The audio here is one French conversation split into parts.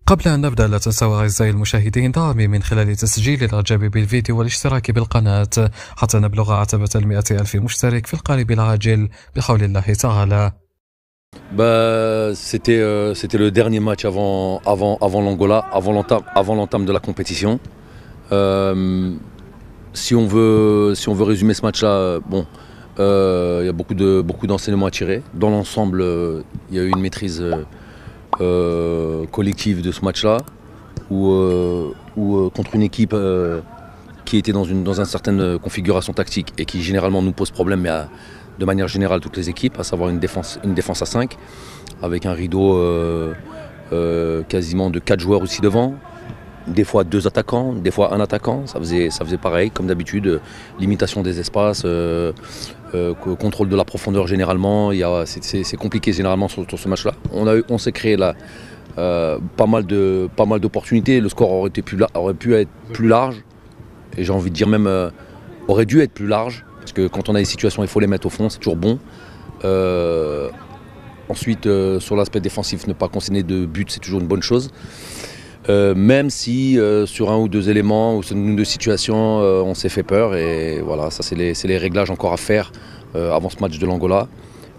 قبل أن نبدأ لا تنسوا أعزائي المشاهدين دعمي من خلال تسجيل الإعجاب بالفيديو والاشتراك بالقناة حتى نبلغ عتبة 100,000 مشترك في القريب العاجل بحول الله تعالى. C'était le dernier match avant l'Angola, avant l'entame de la compétition. Si on veut résumer ce match-là, il y a beaucoup d'enseignements à tirer. Dans l'ensemble, il y a eu une maîtrise collective de ce match-là, où contre une équipe qui était dans une certaine configuration tactique et qui généralement nous pose problème, mais de manière générale toutes les équipes, à savoir une défense à 5, avec un rideau quasiment de 4 joueurs aussi devant, des fois 2 attaquants, des fois un attaquant, ça faisait pareil comme d'habitude, limitation des espaces, contrôle de la profondeur généralement, c'est compliqué généralement sur ce match-là. On s'est créé là pas mal d'opportunités, le score aurait pu être plus large, et j'ai envie de dire même aurait dû être plus large, parce que quand on a des situations il faut les mettre au fond, c'est toujours bon. Ensuite sur l'aspect défensif, ne pas concéder de but, c'est toujours une bonne chose. Même si sur un ou deux éléments ou sur une ou deux situations on s'est fait peur, et voilà, ça c'est les réglages encore à faire avant ce match de l'Angola.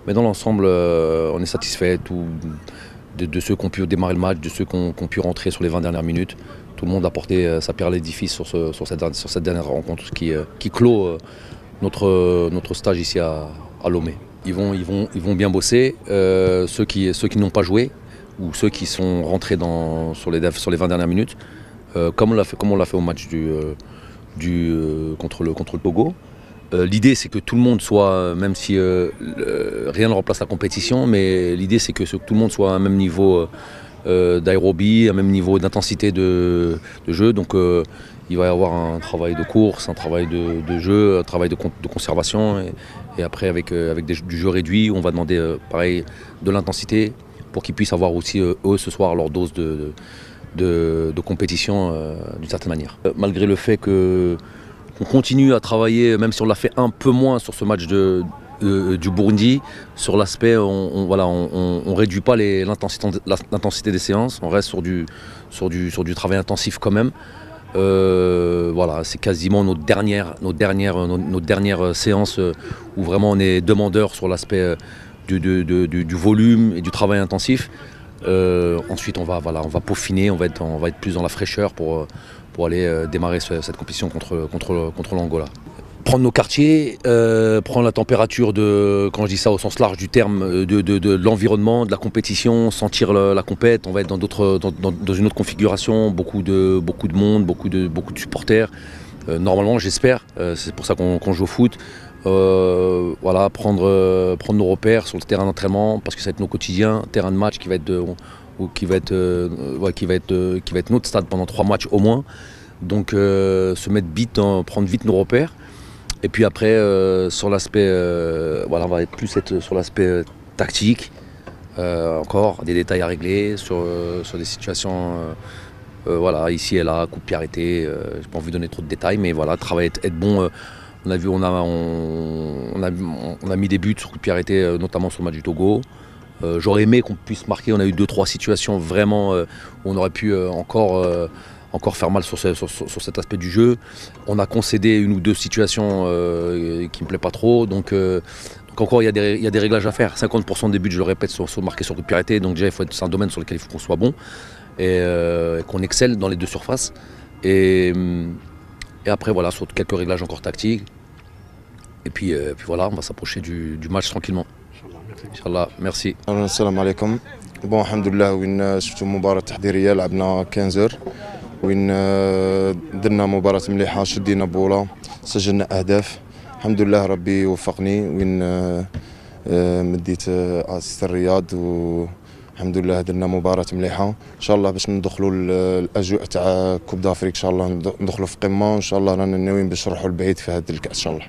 Mais dans l'ensemble on est satisfait de ceux qui ont pu démarrer le match, de ceux qui ont pu rentrer sur les 20 dernières minutes. Tout le monde a porté sa pierre à l'édifice sur cette dernière rencontre qui clôt notre stage ici à Lomé. Ils vont bien bosser, ceux qui n'ont pas joué, ou ceux qui sont rentrés sur les 20 dernières minutes, comme on l'a fait au match contre le Togo. L'idée c'est que tout le monde soit, même si rien ne remplace la compétition, mais l'idée c'est que tout le monde soit à un même niveau d'aérobie, un même niveau d'intensité de jeu. Donc il va y avoir un travail de course, un travail de jeu, un travail de conservation, et après avec du jeu réduit, on va demander pareil de l'intensité, pour qu'ils puissent avoir aussi eux ce soir leur dose de compétition d'une certaine manière. Malgré le fait qu'on continue à travailler, même si on l'a fait un peu moins sur ce match du Burundi, sur l'aspect, on réduit pas l'intensité des séances, on reste sur du travail intensif quand même. Voilà, c'est quasiment nos dernières séances où vraiment on est demandeur sur l'aspect du volume et du travail intensif. Ensuite on va peaufiner, on va être plus dans la fraîcheur pour aller démarrer cette compétition contre l'Angola. Prendre nos quartiers, prendre la température quand je dis ça au sens large du terme, de l'environnement, de la compétition, sentir la compète. On va être dans une autre configuration, beaucoup de monde, beaucoup de supporters. Normalement j'espère, c'est pour ça qu'on joue au foot. Voilà, prendre nos repères sur le terrain d'entraînement, parce que ça va être nos quotidiens, terrain de match qui va être notre stade pendant 3 matchs au moins. Donc se mettre prendre vite nos repères. Et puis après sur l'aspect, on va plus être sur l'aspect tactique, encore des détails à régler sur des situations, ici et là, coup de pied arrêté, j'ai pas envie de donner trop de détails, mais voilà, travailler, être bon. On a vu, on a mis des buts sur coup de pied arrêté, notamment sur le match du Togo. J'aurais aimé qu'on puisse marquer, on a eu 2-3 situations vraiment où on aurait pu encore faire mal sur cet aspect du jeu. On a concédé 1 ou 2 situations qui ne me plaisent pas trop, donc encore il y a des réglages à faire. 50% des buts, je le répète, sont marqués sur coup de pied arrêté, donc déjà c'est un domaine sur lequel il faut qu'on soit bon et qu'on excelle dans les 2 surfaces. Et après voilà, sur quelques réglages encore tactiques. Et puis voilà, on va s'approcher du match tranquillement. Inch'Allah, merci. Assalamu alaikum. Bon, alhamdoulilah, وين شفتوا مباراة تحضيرية لعبنا 15 وين درنا مباراة مليحة، شدينا بولا، سجلنا أهداف، الحمد لله ربي وفقني وين مديت أسيست الرياض، والحمد لله درنا مباراة مليحة. إن شاء الله باش ندخلوا الأجواء تاع كوب دافريك، إن شاء الله ندخلوا في قمة، وإن شاء الله رانا ناويين باش نروحوا لبعيد في هذا الكأس إن شاء الله.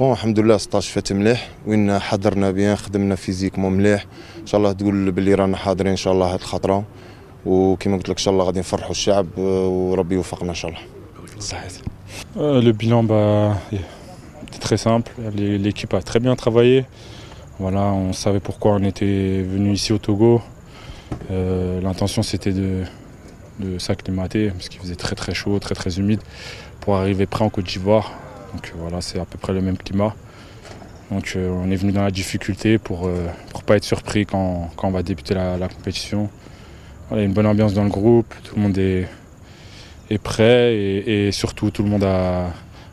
بون الحمد لله 16 فات مليح، وين حضرنا بيان، خدمنا فيزيكمون مليح، ان شاء الله تقول باللي رانا حاضرين ان شاء الله هاد الخطره، وكما قلت لك ان شاء الله غادي نفرحوا الشعب وربي يوفقنا ان شاء الله. صحيح. Le bilan était très simple, l'équipe a très bien travaillé. Voilà, on savait pourquoi on était venu ici au Togo. L'intention c'était de s'acclimater parce qu'il faisait très très chaud, très très humide pour arriver prêt en Côte d'Ivoire. Donc voilà, c'est à peu près le même climat. Donc on est venu dans la difficulté pour pas être surpris quand on va débuter la compétition. Voilà, il y a une bonne ambiance dans le groupe, tout le monde est prêt et surtout tout le monde a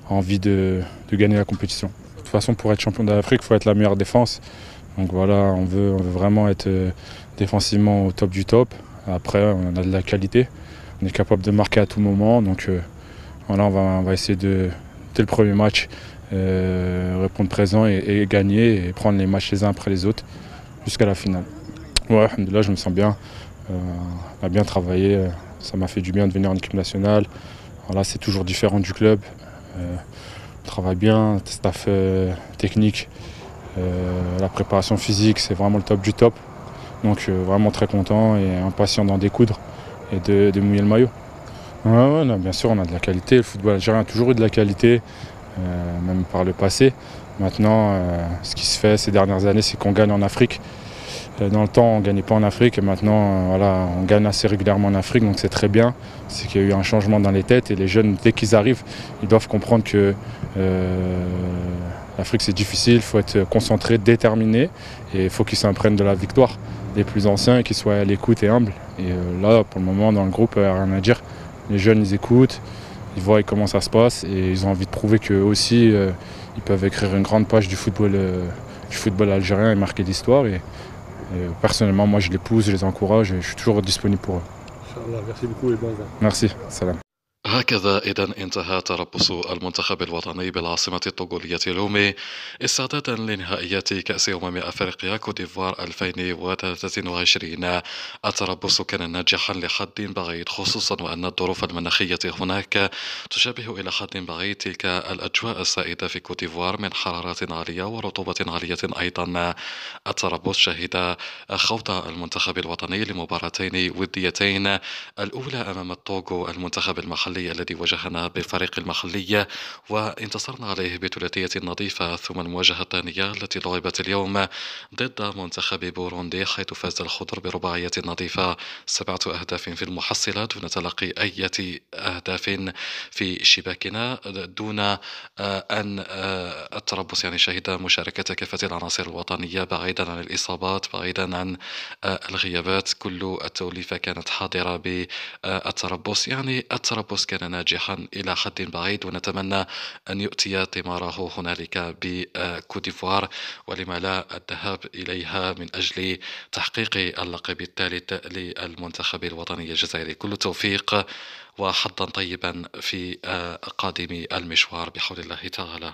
envie de gagner la compétition. De toute façon, pour être champion d'Afrique, il faut être la meilleure défense. Donc voilà, on veut vraiment être défensivement au top du top. Après, on a de la qualité, on est capable de marquer à tout moment. Donc voilà, on va essayer dès le premier match, répondre présent et gagner et prendre les matchs les uns après les autres jusqu'à la finale. Ouais, là je me sens bien, on a bien travaillé, ça m'a fait du bien de venir en équipe nationale. Voilà, c'est toujours différent du club, on travaille bien, staff technique, la préparation physique, c'est vraiment le top du top. Donc vraiment très content et impatient d'en découdre et de mouiller le maillot. Ouais, non, bien sûr, on a de la qualité. Le football algérien a toujours eu de la qualité, même par le passé. Maintenant, ce qui se fait ces dernières années, c'est qu'on gagne en Afrique. Dans le temps, on ne gagnait pas en Afrique et maintenant, voilà, on gagne assez régulièrement en Afrique, donc c'est très bien. C'est qu'il y a eu un changement dans les têtes et les jeunes, dès qu'ils arrivent, ils doivent comprendre que l'Afrique c'est difficile, il faut être concentré, déterminé et il faut qu'ils s'imprègnent de la victoire des plus anciens et qu'ils soient à l'écoute et humbles. Et là, pour le moment, dans le groupe, il n'y a rien à dire. Les jeunes, ils écoutent, ils voient comment ça se passe et ils ont envie de prouver qu'eux aussi, ils peuvent écrire une grande page du football algérien et marquer l'histoire. Et personnellement, moi, je les pousse, je les encourage et je suis toujours disponible pour eux. Inch'Allah, merci beaucoup et bon vent. Merci, salam. هكذا إذن انتهى تربص المنتخب الوطني بالعاصمة الطوغولية لومي استعدادا لنهائيات كأس أفريقيا كوت ديفوار 2023. التربص كان ناجحا لحد بعيد، خصوصا وأن الظروف المناخية هناك تشابه إلى حد بعيد تلك الأجواء السائدة في كوت ديفوار من حرارات عالية ورطوبة عالية أيضا. التربص شهد خوض المنتخب الوطني لمباراتين وديتين، الأولى أمام الطوغو المنتخب المحلي الذي واجهنا بالفريق المحلي وانتصرنا عليه بثلاثية نظيفة، ثم المواجهة الثانية التي لعبت اليوم ضد منتخب بوروندي حيث فاز الخضر برباعية نظيفة 7 أهداف في المحصلة دون تلقي أي أهداف في شباكنا، دون أن التربص شهد مشاركة كافة العناصر الوطنية بعيدا عن الإصابات، بعيدا عن الغيابات، كل التوليفة كانت حاضرة بالتربص. التربص كان ناجحا إلى حد بعيد ونتمنى أن يؤتي ثماره هنالك بكوت ديفوار، ولما لا الذهاب إليها من أجل تحقيق اللقب الثالث للمنتخب الوطني الجزائري. كل التوفيق وحظا طيبا في قادم المشوار بحول الله تعالى.